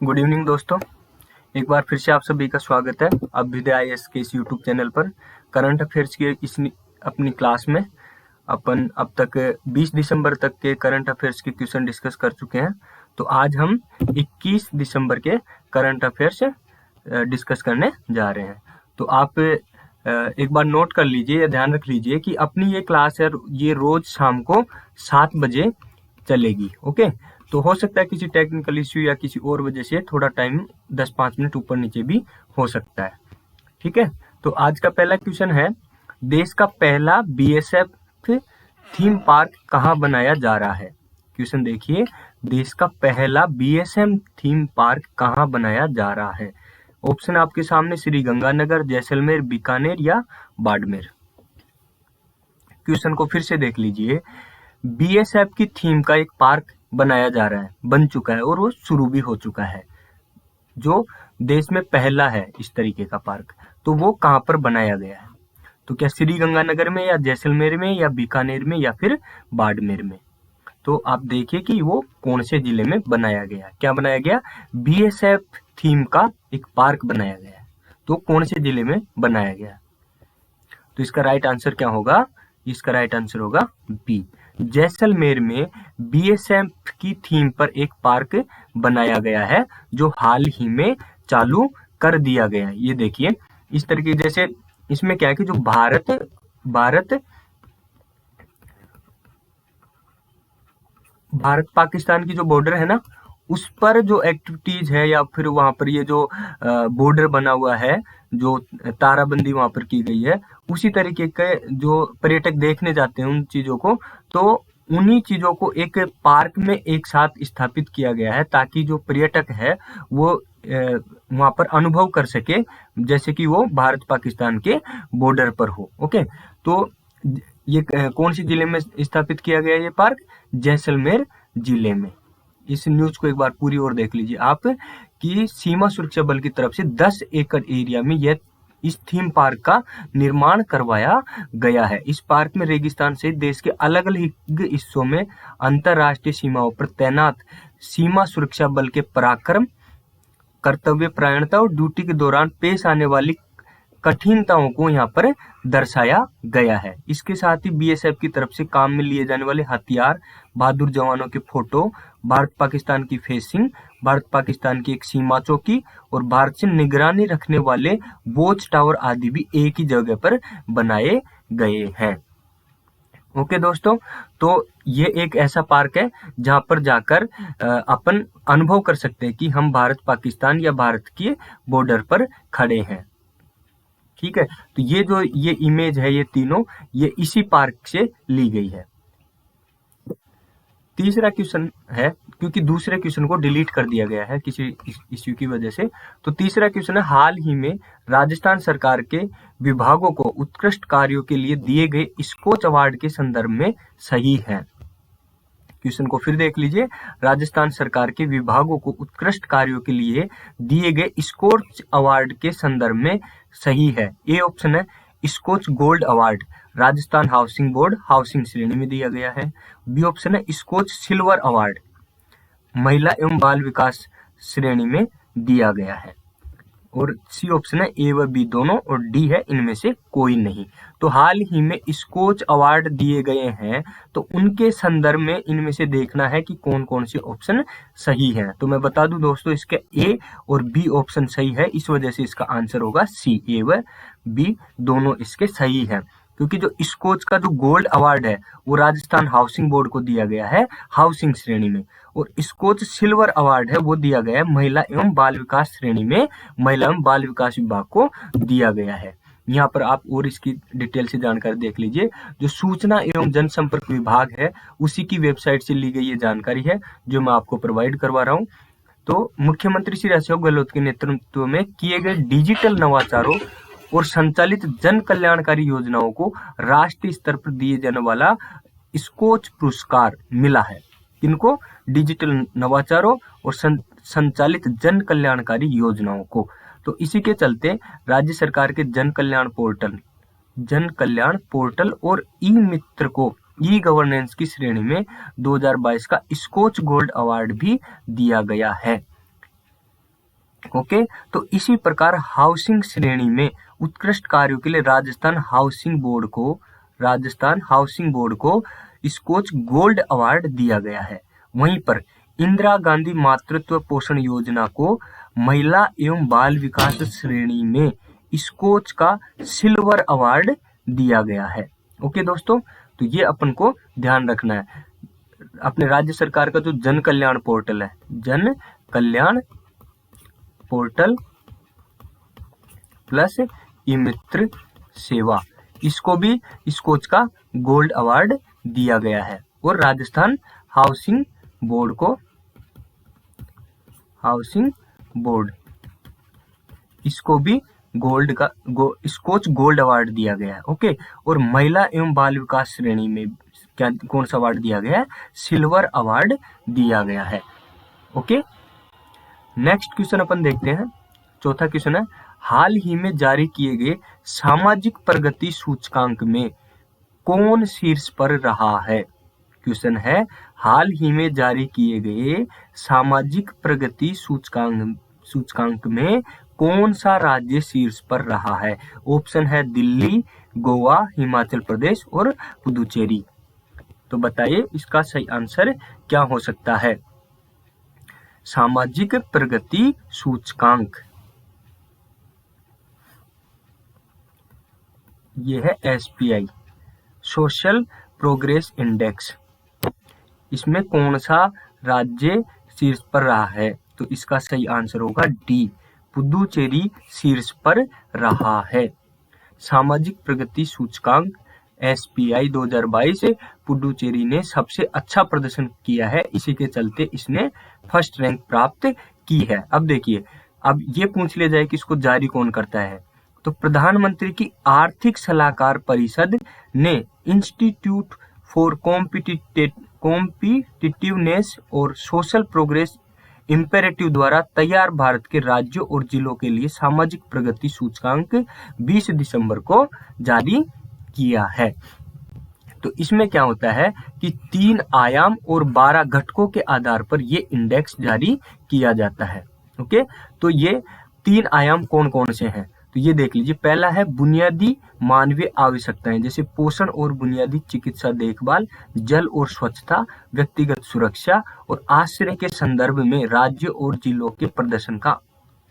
Good evening दोस्तों। एक बार फिर से आप सभी का स्वागत है अभ्युदय आईएएस के इस यूट्यूब चैनल पर। करंट अफेयर्स की अपनी क्लास में अपन अब तक 20 दिसंबर तक के करंट अफेयर्स के क्वेश्चन डिस्कस कर चुके हैं। तो आज हम 21 दिसंबर के करंट अफेयर्स डिस्कस करने जा रहे हैं। तो आप एक बार नोट कर लीजिए या ध्यान रख लीजिए कि अपनी ये क्लास है ये रोज शाम को 7 बजे चलेगी। ओके, तो हो सकता है किसी टेक्निकल इश्यू या किसी और वजह से थोड़ा टाइम 10-5 मिनट ऊपर नीचे भी हो सकता है। ठीक है, तो आज का पहला क्वेश्चन है, देश का पहला बीएसएफ थीम पार्क कहाँ बनाया जा रहा है। क्वेश्चन देखिए, देश का पहला बीएसएफ थीम पार्क कहाँ बनाया जा रहा है। ऑप्शन आपके सामने, श्री गंगानगर, जैसलमेर, बीकानेर या बाड़मेर। क्वेश्चन को फिर से देख लीजिए। बीएसएफ की थीम का एक पार्क बनाया जा रहा है, बन चुका है और वो शुरू भी हो चुका है, जो देश में पहला है इस तरीके का पार्क। तो वो कहाँ पर बनाया गया है? तो क्या श्री गंगानगर में या जैसलमेर में या बीकानेर में या फिर बाड़मेर में? तो आप देखिए कि वो कौन से जिले में बनाया गया। क्या बनाया गया? बीएसएफ थीम का एक पार्क बनाया गया है, तो कौन से जिले में बनाया गया? तो इसका राइट आंसर क्या होगा? इसका राइट आंसर होगा बी, जैसलमेर में बीएसएफ की थीम पर एक पार्क बनाया गया है, जो हाल ही में चालू कर दिया गया है। ये देखिए इस तरीके, जैसे इसमें क्या है कि जो भारत पाकिस्तान की जो बॉर्डर है ना, उस पर जो एक्टिविटीज है या फिर वहां पर ये जो बॉर्डर बना हुआ है, जो ताराबंदी वहां पर की गई है, उसी तरीके के जो पर्यटक देखने जाते हैं उन चीजों को, तो उन्हीं चीजों को एक पार्क में एक साथ स्थापित किया गया है, ताकि जो पर्यटक है वो वहां पर अनुभव कर सके, जैसे कि वो भारत पाकिस्तान के बॉर्डर पर हो। ओके, तो ये कौन सी जिले में स्थापित किया गया ये पार्क? जैसलमेर जिले में। इस न्यूज को एक बार पूरी ओर देख लीजिए आप, कि सीमा सुरक्षा बल की तरफ से 10 एकड़ एरिया में यह इस थीम पार्क का निर्माण करवाया गया है। इस पार्क में रेगिस्तान सहित देश के अलग अलग हिस्सों में अंतरराष्ट्रीय सीमाओं पर तैनात सीमा सुरक्षा बल के पराक्रम, कर्तव्य परायणता और ड्यूटी के दौरान पेश आने वाली कठिनताओं को यहाँ पर दर्शाया गया है। इसके साथ ही बीएसएफ की तरफ से काम में लिए जाने वाले हथियार, बहादुर जवानों के फोटो, भारत पाकिस्तान की फेंसिंग, भारत पाकिस्तान की एक सीमा चौकी और भारत से निगरानी रखने वाले वॉच टावर आदि भी एक ही जगह पर बनाए गए हैं। ओके दोस्तों, तो ये एक ऐसा पार्क है जहां पर जाकर अपन अनुभव कर सकते हैं कि हम भारत पाकिस्तान या भारत के बॉर्डर पर खड़े हैं। ठीक है, तो ये जो ये इमेज है, ये तीनों ये इसी पार्क से ली गई है। तीसरा क्वेश्चन है, क्योंकि दूसरे क्वेश्चन को डिलीट कर दिया गया है किसी इश्यू की वजह से, तो तीसरा क्वेश्चन है, हाल ही में राजस्थान सरकार के विभागों को उत्कृष्ट कार्यों के लिए दिए गए स्कोच अवार्ड के संदर्भ में सही है। क्वेश्चन को फिर देख लीजिए, राजस्थान सरकार के विभागों को उत्कृष्ट कार्यों के लिए दिए गए स्कोच अवार्ड के संदर्भ में सही है। ए ऑप्शन है, Skoch gold award Rajasthan housing board housing श्रेणी में दिया गया है। बी ऑप्शन है, स्कोच सिल्वर अवार्ड महिला एवं बाल विकास श्रेणी में दिया गया है। और सी ऑप्शन है, ए व बी दोनों, और डी है इनमें से कोई नहीं। तो हाल ही में स्कोच अवार्ड दिए गए हैं, तो उनके संदर्भ में इनमें से देखना है कि कौन कौन से ऑप्शन सही है। तो मैं बता दूं दोस्तों, इसके ए और बी ऑप्शन सही है, इस वजह से इसका आंसर होगा सी। ए व बी दोनों इसके सही है, क्योंकि जो स्कोच का जो गोल्ड अवार्ड है वो राजस्थान हाउसिंग बोर्ड को दिया गया है हाउसिंग श्रेणी में, और स्कोच सिल्वर अवार्ड है वो दिया गया है महिला एवं बाल विकास श्रेणी में, महिला एवं बाल विकास विभाग को दिया गया है। यहाँ पर आप और इसकी डिटेल से जानकारी देख लीजिए। जो सूचना एवं जनसंपर्क विभाग है उसी की वेबसाइट से ली गई ये जानकारी है, जो मैं आपको प्रोवाइड करवा रहा हूँ। तो मुख्यमंत्री श्री अशोक गहलोत के नेतृत्व में किए गए डिजिटल नवाचारों और संचालित जन कल्याणकारी योजनाओं को राष्ट्रीय स्तर पर दिए जाने वाला स्कोच पुरस्कार मिला है। किनको? डिजिटल नवाचारों और संचालित जन कल्याणकारी योजनाओं को। तो इसी के चलते राज्य सरकार के जन कल्याण पोर्टल और ई मित्र को ई गवर्नेंस की श्रेणी में 2022 का स्कोच गोल्ड अवार्ड भी दिया गया है। ओके, तो इसी प्रकार हाउसिंग श्रेणी में उत्कृष्ट कार्यों के लिए राजस्थान हाउसिंग बोर्ड को स्कोच गोल्ड अवार्ड दिया गया है। वहीं पर इंदिरा गांधी मातृत्व पोषण योजना को महिला एवं बाल विकास श्रेणी में स्कोच का सिल्वर अवार्ड दिया गया है। ओके दोस्तों, तो ये अपन को ध्यान रखना है। अपने राज्य सरकार का जो जन कल्याण पोर्टल है, जन कल्याण पोर्टल प्लस ई मित्र सेवा, इसको भी स्कोच का गोल्ड अवार्ड दिया गया है। और राजस्थान हाउसिंग बोर्ड इसको भी स्कोच गोल्ड अवार्ड दिया गया है। ओके, और महिला एवं बाल विकास श्रेणी में क्या कौन सा अवार्ड दिया गया है? सिल्वर अवार्ड दिया गया है। ओके, नेक्स्ट क्वेश्चन अपन देखते हैं। चौथा क्वेश्चन है, हाल ही में जारी किए गए सामाजिक प्रगति सूचकांक में कौन शीर्ष पर रहा है? क्वेश्चन है, हाल ही में जारी किए गए सामाजिक प्रगति सूचकांक में कौन सा राज्य शीर्ष पर रहा है? ऑप्शन है दिल्ली, गोवा, हिमाचल प्रदेश और पुदुचेरी। तो बताइए इसका सही आंसर क्या हो सकता है? सामाजिक प्रगति सूचकांक, ये है SPI, सोशल प्रोग्रेस इंडेक्स। इसमें कौन सा राज्य शीर्ष पर रहा है? तो इसका सही आंसर होगा डी, पुदुचेरी शीर्ष पर रहा है। सामाजिक प्रगति सूचकांक SPI 2022 पुडुचेरी ने सबसे अच्छा प्रदर्शन किया है, इसी के चलते इसने फर्स्ट रैंक प्राप्त की है। अब देखिए, अब ये पूछ लिया जाए कि इसको जारी कौन करता है, तो प्रधानमंत्री की आर्थिक सलाहकार परिषद ने इंस्टीट्यूट फॉर कॉम्पिटिटिवनेस और सोशल प्रोग्रेस इम्पेरेटिव द्वारा तैयार भारत के राज्यों और जिलों के लिए सामाजिक प्रगति सूचकांक 20 दिसंबर को जारी किया है। तो इसमें क्या होता है कि 3 आयाम और 12 घटकों के आधार पर ये इंडेक्स जारी किया जाता है। ओके, तो ये 3 आयाम कौन कौन से हैं? तो ये देख लीजिए, पहला है बुनियादी मानवीय आवश्यकताएं, जैसे पोषण और बुनियादी चिकित्सा देखभाल, जल और स्वच्छता, व्यक्तिगत सुरक्षा और आश्रय के संदर्भ में राज्यों और जिलों के प्रदर्शन का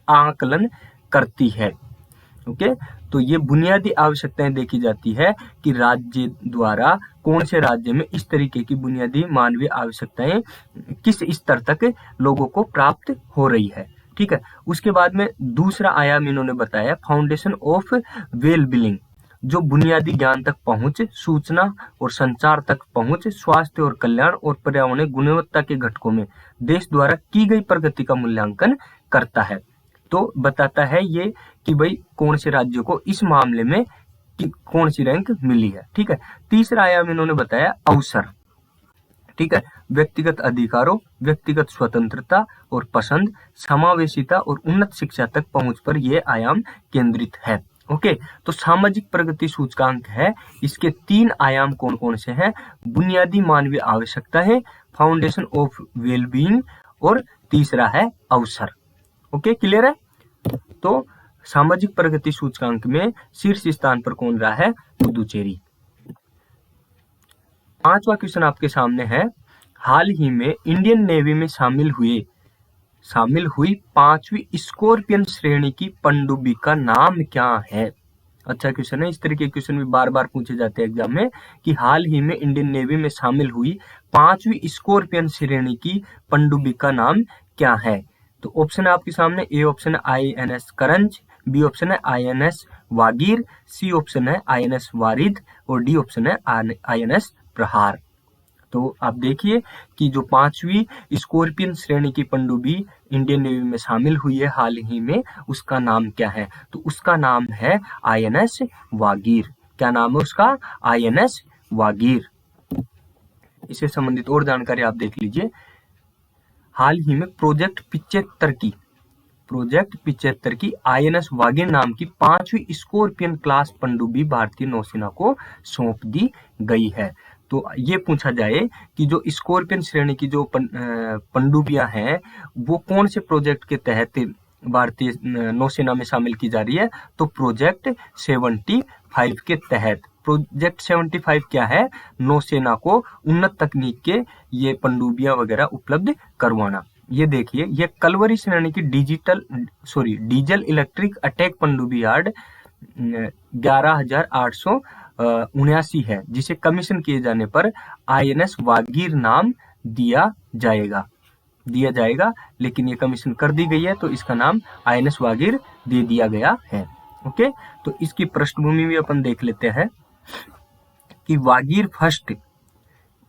आकलन करती है। ओके, तो ये बुनियादी आवश्यकताएं देखी जाती है कि राज्य द्वारा कौन से राज्य में इस तरीके की बुनियादी मानवीय आवश्यकताएं किस स्तर तक लोगों को प्राप्त हो रही है। ठीक है, उसके बाद में दूसरा आयाम इन्होंने बताया फाउंडेशन ऑफ वेल बीइंग, जो बुनियादी ज्ञान तक पहुंच, सूचना और संचार तक पहुंच, स्वास्थ्य और कल्याण और पर्यावरण गुणवत्ता के घटकों में देश द्वारा की गई प्रगति का मूल्यांकन करता है। तो बताता है ये कि भाई कौन से राज्यों को इस मामले में कौन सी रैंक मिली है। ठीक है, तीसरा आयाम इन्होंने बताया अवसर। ठीक है, व्यक्तिगत अधिकारों, व्यक्तिगत स्वतंत्रता और पसंद, समावेशिता और उन्नत शिक्षा तक पहुंच पर यह आयाम केंद्रित है। ओके, तो सामाजिक प्रगति सूचकांक है, इसके 3 आयाम कौन कौन से हैं? बुनियादी मानवीय आवश्यकता है, फाउंडेशन ऑफ वेलबीइंग और तीसरा है अवसर। ओके, क्लियर है? तो सामाजिक प्रगति सूचकांक में शीर्ष स्थान पर कौन रहा है? पुदुचेरी। 5वां क्वेश्चन आपके सामने है, हाल ही में इंडियन नेवी में शामिल हुई 5वीं स्कॉर्पियन श्रेणी की पनडुब्बी का नाम क्या है? अच्छा क्वेश्चन है, इस तरह के क्वेश्चन भी बार बार पूछे जाते हैं एग्जाम में कि हाल ही में इंडियन नेवी में शामिल हुई 5वीं स्कॉर्पियन श्रेणी की पनडुब्बी का नाम क्या है? तो ऑप्शन है आपके सामने, ए ऑप्शन है INS करंज, बी ऑप्शन है INS वागीर, सी ऑप्शन है INS वारिद और डी ऑप्शन है INS प्रहार। तो आप देखिए कि जो 5वीं स्कॉर्पियन श्रेणी की पनडुब्बी इंडियन नेवी में शामिल हुई है हाल ही में, उसका नाम क्या है? तो उसका नाम है INS वागीर। क्या नाम है उसका? INS वागीर। इससे संबंधित और जानकारी आप देख लीजिए। हाल ही में प्रोजेक्ट 75 की INS वागीर नाम की 5वीं स्कॉर्पियन क्लास पनडुब्बी भारतीय नौसेना को सौंप दी गई है। तो ये पूछा जाए कि जो स्कॉर्पियन श्रेणी की जो पनडुब्बियां हैं वो कौन से प्रोजेक्ट के तहत भारतीय नौसेना में शामिल की जा रही है, तो प्रोजेक्ट 75 के तहत। प्रोजेक्ट 75 क्या है? नौसेना को उन्नत तकनीक के ये पनडुब्बियां वगैरह उपलब्ध करवाना। ये देखिए, ये कलवरी श्रेणी की डीजल इलेक्ट्रिक अटैक पनडुब्बी यार्ड 11,879 है, जिसे कमीशन किए जाने पर INS वागीर नाम दिया जाएगा। लेकिन ये कमीशन कर दी गई है, तो इसका नाम INS वागीर दे दिया गया है। ओके, तो इसकी पृष्ठभूमि भी अपन देख लेते हैं कि वागीर फर्स्ट,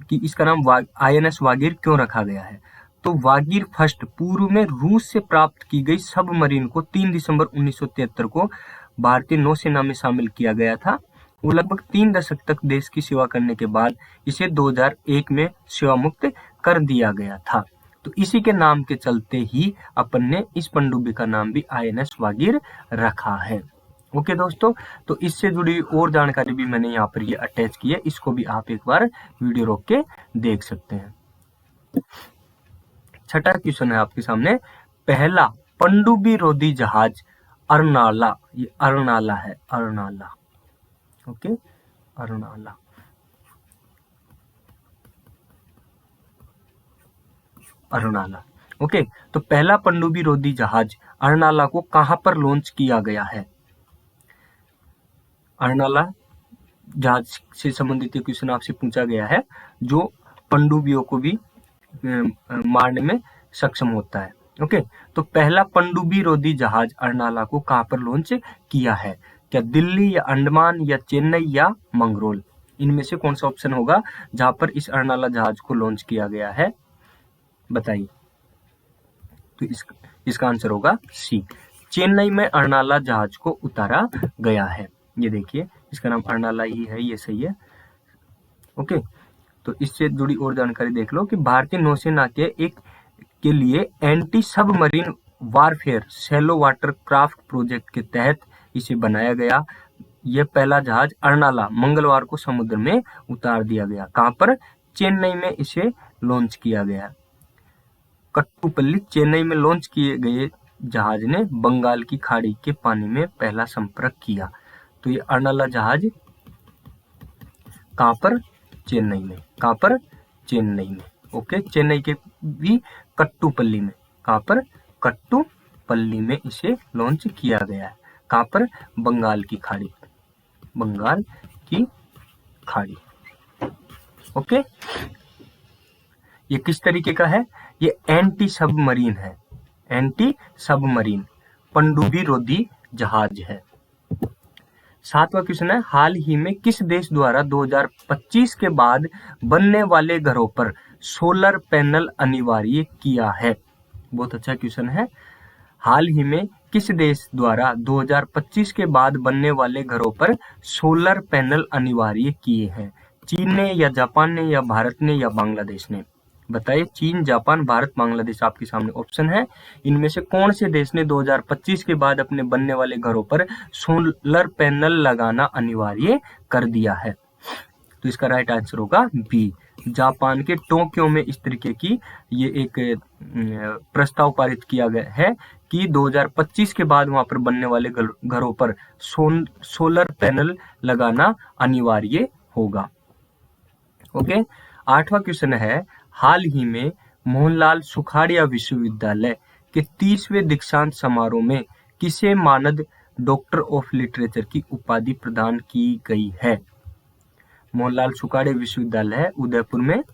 कि इसका नाम INS वागीर क्यों रखा गया है। तो वागीर फर्स्ट पूर्व में रूस से प्राप्त की गई सबमरीन को 3 दिसंबर 1973 को भारतीय नौसेना में शामिल किया गया था। वो लगभग 3 दशक तक देश की सेवा करने के बाद इसे 2001 में सेवा मुक्त कर दिया गया था। तो इसी के नाम के चलते ही अपन ने इस पनडुब्बी का नाम भी INS वागीर रखा है। ओके दोस्तों, तो इससे जुड़ी और जानकारी भी मैंने यहाँ पर ये अटैच की है, इसको भी आप एक बार वीडियो रोक के देख सकते हैं। छठा क्वेश्चन है आपके सामने, पहला पनडुब्बी रोधी जहाज अरनाला, ये अरनाला है, अरनाला। ओके, अरनाला। अरनाला। ओके, तो पहला पनडुब्बी रोधी जहाज अरनाला को कहां पर लॉन्च किया गया है? अरनाला जहाज से संबंधित क्वेश्चन आपसे पूछा गया है, जो पनडुब्बियों को भी मारने में सक्षम होता है। ओके, तो पहला पनडुब्बी रोधी जहाज अरनाला को कहां पर लॉन्च किया है? क्या दिल्ली या अंडमान या चेन्नई या मंगरोल? इनमें से कौन सा ऑप्शन होगा जहां पर इस अरनाला जहाज को लॉन्च किया गया है? बताइए। तो इसका आंसर होगा सी, चेन्नई में अरनाला जहाज को उतारा गया है। ये देखिए, इसका नाम अरनाला ही है, ये सही है। ओके, तो इससे जुड़ी और जानकारी देख लो कि भारतीय नौसेना के लिए anti submarine warfare shallow water craft project के तहत इसे बनाया गया। यह पहला जहाज अरनाला मंगलवार को समुद्र में उतार दिया गया। कहां पर? चेन्नई में इसे लॉन्च किया गया। कट्टुपल्ली, चेन्नई में लॉन्च किए गए जहाज ने बंगाल की खाड़ी के पानी में पहला संपर्क किया। तो ये अरनाला जहाज कहां पर? चेन्नई में। कहां पर? चेन्नई में। ओके, चेन्नई के भी कट्टुपल्ली में। कहां पर? कट्टुपल्ली में इसे लॉन्च किया गया है। कहां पर? बंगाल की खाड़ी, बंगाल की खाड़ी। ओके, ये किस तरीके का है? ये एंटी सबमरीन है, एंटी सबमरीन पनडुब्बी रोधी जहाज है। 7वां क्वेश्चन है, हाल ही में किस देश द्वारा 2025 के बाद बनने वाले घरों पर सोलर पैनल अनिवार्य किया है? बहुत अच्छा क्वेश्चन है। हाल ही में किस देश द्वारा 2025 के बाद बनने वाले घरों पर सोलर पैनल अनिवार्य किए हैं? चीन ने या जापान ने या भारत ने या बांग्लादेश ने? बताइए, चीन, जापान, भारत, बांग्लादेश आपके सामने ऑप्शन है। इनमें से कौन से देश ने 2025 के बाद अपने बनने वाले घरों पर सोलर पैनल लगाना अनिवार्य कर दिया है? तो इसका राइट आंसर होगा बी, जापान के टोक्यो में इस तरीके की ये एक प्रस्ताव पारित किया गया है कि 2025 के बाद वहां पर बनने वाले घरों पर सोलर पैनल लगाना अनिवार्य होगा। ओके, 8वां क्वेश्चन है, हाल ही में मोहनलाल सुखाड़िया विश्वविद्यालय के 30वें दीक्षांत समारोह में किसे मानद डॉक्टर ऑफ लिटरेचर की उपाधि प्रदान की गई है? मोहनलाल सुखाड़िया विश्वविद्यालय है उदयपुर में,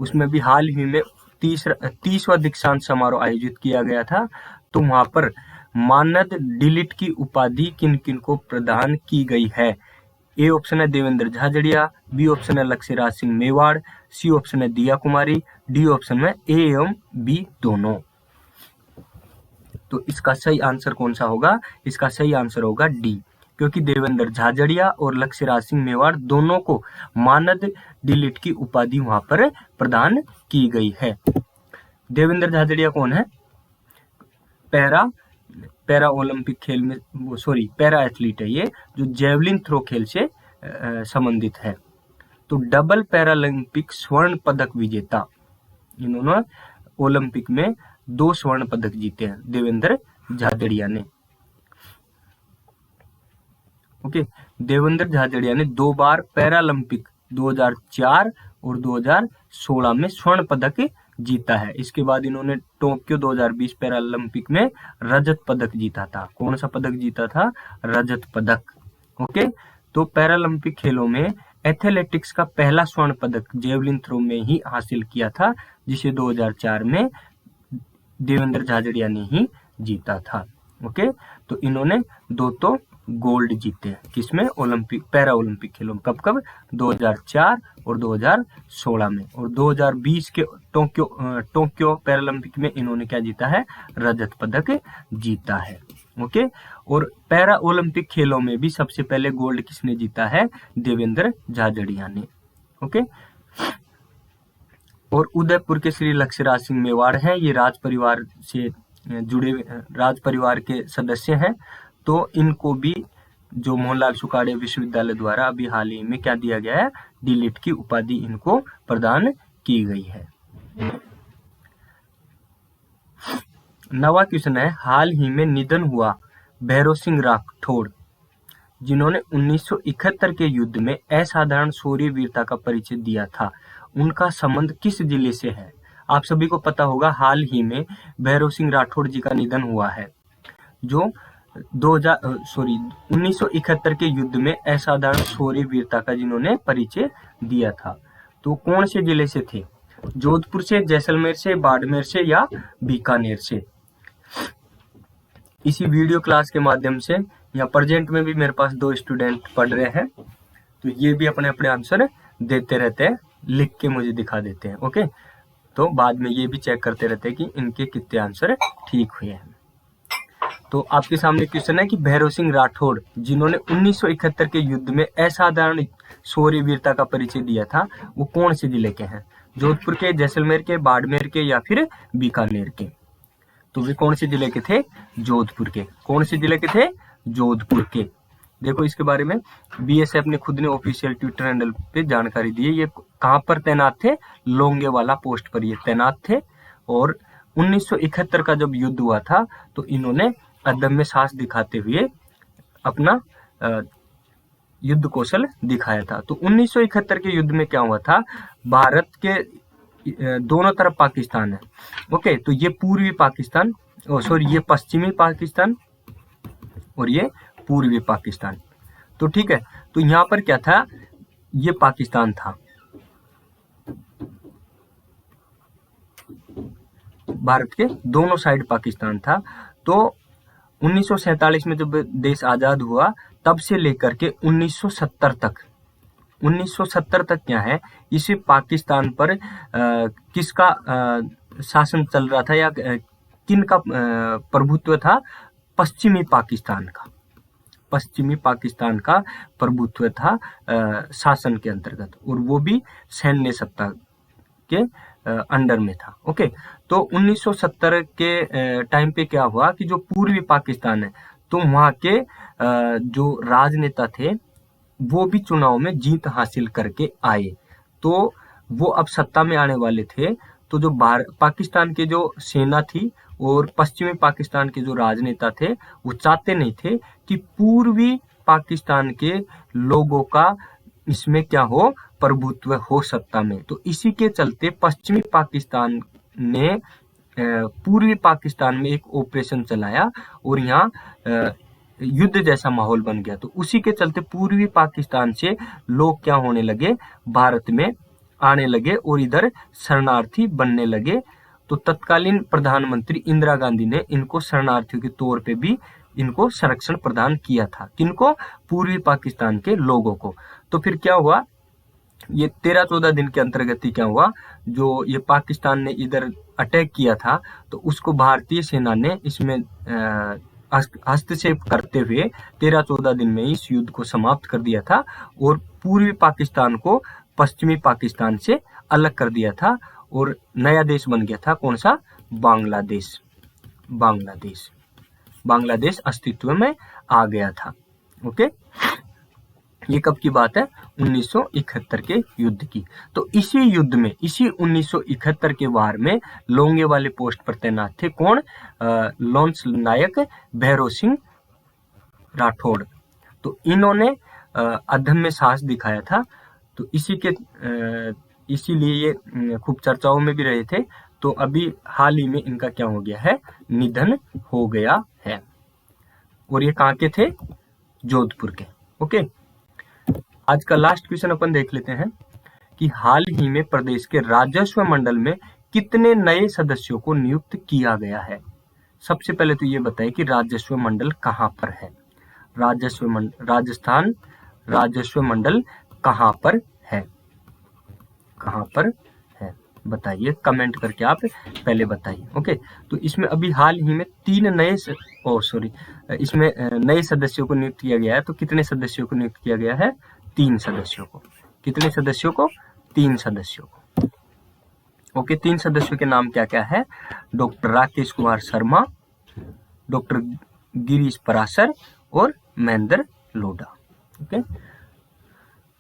उसमें भी हाल ही में 30वां दीक्षांत समारोह आयोजित किया गया था। तो वहां पर मानद डिलिट की उपाधि किन किन को प्रदान की गई है? ए ऑप्शन है देवेंद्र झाझड़िया, बी ऑप्शन है लक्ष्यराज सिंह मेवाड़, सी ऑप्शन है दिया कुमारी, डी ऑप्शन में ए एवं बी दोनों। तो इसका सही आंसर कौन सा होगा? इसका सही आंसर होगा डी, क्योंकि देवेंद्र झाझड़िया और लक्ष्यराज सिंह मेवाड़ दोनों को मानद डिलिट की उपाधि वहां पर प्रदान की गई है। देवेंद्र झाझड़िया कौन है? पैरा ओलंपिक खेल में पैरा एथलीट है ये, जो जेवलिन थ्रो खेल से संबंधित है। तो डबल पैरालंपिक स्वर्ण पदक विजेता, इन्होंने ओलंपिक में 2 स्वर्ण पदक जीते हैं देवेंद्र झाझड़िया ने। ओके, देवेंद्र झाझड़िया ने 2 बार पैरालंपिक 2004 और 2016 में स्वर्ण पदक जीता है। इसके बाद इन्होंने टोक्यो 2020 पैरालंपिक में रजत पदक जीता था। कौन सा पदक जीता था? रजत पदक। ओके, तो पैरालंपिक खेलों में एथलेटिक्स का पहला स्वर्ण पदक जेवलिन थ्रो में ही हासिल किया था, जिसे 2004 में देवेंद्र झाझड़िया ने ही जीता था। ओके, तो इन्होंने 2 गोल्ड जीते किसमें? ओलंपिक, पैरा ओलंपिक खेलों में। कब 2004 और 2016 में। और 2020 के टोक्यो पैरालंपिक में इन्होंने क्या जीता है? रजत पदक जीता है। ओके, और पैरा ओलंपिक खेलों में भी सबसे पहले गोल्ड किसने जीता है? देवेंद्र झाझड़िया ने। ओके, और उदयपुर के श्री लक्ष्यराज सिंह मेवाड़ हैं, ये राज परिवार से जुड़े राज परिवार के सदस्य हैं। तो इनको भी जो मोहनलाल सुखाड़े विश्वविद्यालय द्वारा अभी हाल ही में क्या दिया गया है? डीलिट की उपाधि इनको प्रदान की गई है। नवा क्वेश्चन है, हाल ही में निधन हुआ भैरव सिंह राठौड़, जिन्होंने 1971 के युद्ध में असाधारण शौर्य वीरता का परिचय दिया था, उनका संबंध किस जिले से है? आप सभी को पता होगा हाल ही में भैरव सिंह राठौड़ जी का निधन हुआ है, जो 1971 के युद्ध में असाधारण शौर्य वीरता का जिन्होंने परिचय दिया था। तो कौन से जिले से थे? जोधपुर से, जैसलमेर से, बाड़मेर से या बीकानेर से? इसी वीडियो क्लास के माध्यम से या प्रेजेंट में भी मेरे पास 2 स्टूडेंट पढ़ रहे हैं, तो ये भी अपने अपने आंसर देते रहते हैं, लिख के मुझे दिखा देते हैं। ओके, तो बाद में ये भी चेक करते रहते हैं कि इनके कितने आंसर ठीक हुए हैं। तो आपके सामने क्वेश्चन है कि भैरव सिंह राठौड़, जिन्होंने 1971 के युद्ध में असाधारण शौर्य वीरता का परिचय दिया था, वो कौन से जिले के हैं? जोधपुर के, जैसलमेर के, बाड़मेर के या फिर बीकानेर के? तो वे कौन से जिले के थे? जोधपुर के। कौन से जिले के थे? जोधपुर के। देखो इसके बारे में बीएसएफ ने खुद ने ऑफिशियल ट्विटर हैंडल पे जानकारी दी है। ये कहां पर तैनात थे? लोंगेवाला पोस्ट पर ये तैनात थे। और 1971 का जब युद्ध हुआ था तो इन्होंने अदम्य साहस दिखाते हुए अपना युद्ध कौशल दिखाया था। तो 1971 के युद्ध में क्या हुआ था? भारत के दोनों तरफ पाकिस्तान है। ओके, तो ये पूर्वी पाकिस्तान, ये पश्चिमी पाकिस्तान और ये पूर्वी पाकिस्तान। तो ठीक है, तो यहाँ पर क्या था? ये पाकिस्तान था, भारत के दोनों साइड पाकिस्तान था। तो 1947 में जब देश आजाद हुआ तब से लेकर के 1970 तक क्या है, इसी पाकिस्तान पर किसका शासन चल रहा था या किन का प्रभुत्व था? पश्चिमी पाकिस्तान का प्रभुत्व था शासन के अंतर्गत, और वो भी सैन्य सत्ता के अंडर में था। ओके, तो 1970 के टाइम पे क्या हुआ कि जो पूर्वी पाकिस्तान है, तो वहाँ के जो राजनेता थे वो भी चुनाव में जीत हासिल करके आए, तो वो अब सत्ता में आने वाले थे। तो जो पाकिस्तान के जो सेना थी और पश्चिमी पाकिस्तान के जो राजनेता थे, वो चाहते नहीं थे कि पूर्वी पाकिस्तान के लोगों का इसमें क्या हो? प्रभुत्व हो सत्ता में। तो इसी के चलते पश्चिमी पाकिस्तान ने पूर्वी पाकिस्तान में एक ऑपरेशन चलाया और यहाँ युद्ध जैसा माहौल बन गया। तो उसी के चलते पूर्वी पाकिस्तान से लोग क्या होने लगे? भारत में आने लगे और इधर शरणार्थी बनने लगे। तो तत्कालीन प्रधानमंत्री इंदिरा गांधी ने इनको शरणार्थियों के तौर पे भी इनको संरक्षण प्रदान किया था। किनको? पूर्वी पाकिस्तान के लोगों को। तो फिर क्या हुआ? ये 13-14 दिन के अंतर्गत ही क्या हुआ, जो ये पाकिस्तान ने इधर अटैक किया था, तो उसको भारतीय सेना ने इसमें हस्तक्षेप करते हुए 13-14 दिन में इस युद्ध को समाप्त कर दिया था और पूर्वी पाकिस्तान को पश्चिमी पाकिस्तान से अलग कर दिया था और नया देश बन गया था। कौन सा? बांग्लादेश अस्तित्व में आ गया था। ओके, ये कब की बात है? 1971 के युद्ध की। तो इसी युद्ध में, इसी 1971 के वार में लोंगे वाले पोस्ट पर तैनात थे कौन? लॉन्स नायक भैरव सिंह राठौड़। तो इन्होंने अदम्य साहस दिखाया था। तो इसीलिए ये खूब चर्चाओं में भी रहे थे। तो अभी हाल ही में इनका क्या हो गया है? निधन हो गया है। और ये कहाँ के थे? जोधपुर के। ओके, आज का लास्ट क्वेश्चन अपन देख लेते हैं कि हाल ही में प्रदेश के राजस्व मंडल में कितने नए सदस्यों को नियुक्त किया गया है? सबसे पहले तो ये बताइए कि राजस्व मंडल कहाँ पर है? राजस्थान राजस्व मंडल कहाँ पर है? कहाँ पर है बताइए, कमेंट करके आप पहले बताइए। ओके, तो इसमें अभी हाल ही में इसमें नए सदस्यों को नियुक्त किया गया है। तो कितने सदस्यों को नियुक्त किया गया है? 3 सदस्यों को। कितने सदस्यों को? 3 सदस्यों को। ओके, 3 सदस्यों के नाम क्या क्या है? डॉक्टर राकेश कुमार शर्मा, डॉक्टर गिरीश पराशर और महेंद्र लोढ़ा। ओके,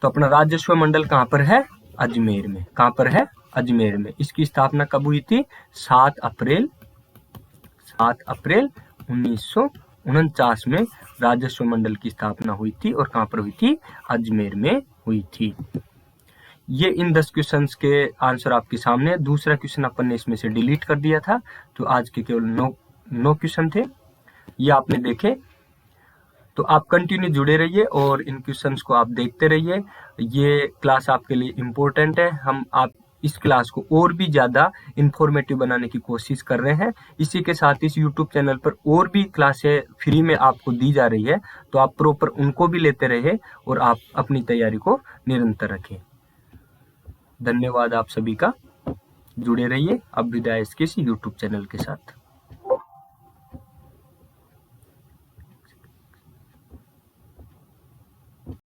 तो अपना राजस्व मंडल कहाँ पर है? अजमेर में। कहाँ पर है? अजमेर में। इसकी स्थापना कब हुई थी? 7 अप्रैल 1949 में राजस्व मंडल की स्थापना हुई थी। और कहाँ पर हुई थी? अजमेर में हुई थी। ये इन 10 क्वेश्चंस के आंसर आपके सामने। दूसरा क्वेश्चन अपन ने इसमें से डिलीट कर दिया था। तो आज के केवल 9 क्वेश्चन थे, ये आपने देखे। तो आप कंटिन्यू जुड़े रहिए और इन क्वेश्चंस को आप देखते रहिए। ये क्लास आपके लिए इम्पोर्टेंट है। आप इस क्लास को और भी ज़्यादा इंफॉर्मेटिव बनाने की कोशिश कर रहे हैं। इसी के साथ इस यूट्यूब चैनल पर और भी क्लासें फ्री में आपको दी जा रही है। तो आप प्रॉपर उनको भी लेते रहिए और आप अपनी तैयारी को निरंतर रखें। धन्यवाद आप सभी का। जुड़े रहिए अभ्युदय SK यूट्यूब चैनल के साथ।